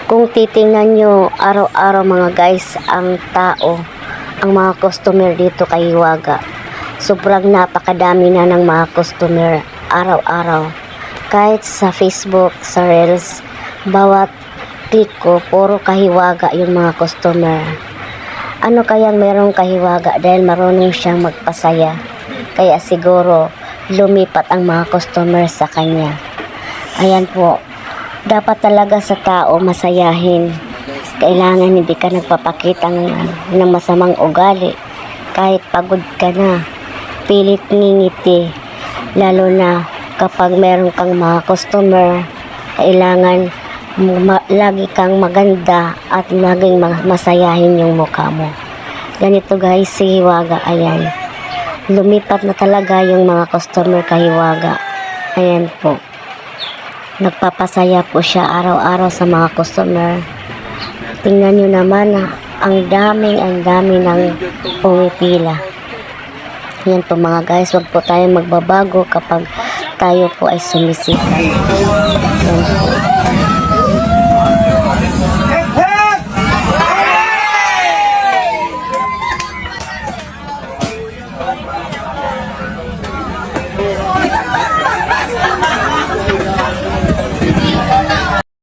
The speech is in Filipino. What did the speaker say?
Kung titingnan nyo araw-araw mga guys, ang tao, ang mga customer dito kay Hiwaga, sobrang napakadami na ng mga customer araw-araw. Kahit sa Facebook, sa Reels, bawat click ko, puro kahiwaga yung mga customer. Ano kayang merong kahiwaga dahil marunong siyang magpasaya. Kaya siguro lumipat ang mga customer sa kanya. Ayan po, dapat talaga sa tao masayahin. Kailangan hindi ka nagpapakita ng masamang ugali. Kahit pagod ka na, pilit ngingiti. Lalo na kapag meron kang mga customer, kailangan lagi kang maganda at laging masayahin yung mukha mo. Ganito guys, si Hiwaga, ayan. Lumipat na talaga yung mga customer kay Hiwaga. Ayan po. Nagpapasaya po siya araw-araw sa mga customer. Tingnan nyo naman, ang dami ng pumipila. Yan po mga guys, wag po tayong magbabago kapag tayo po ay sumisikap. Yan po.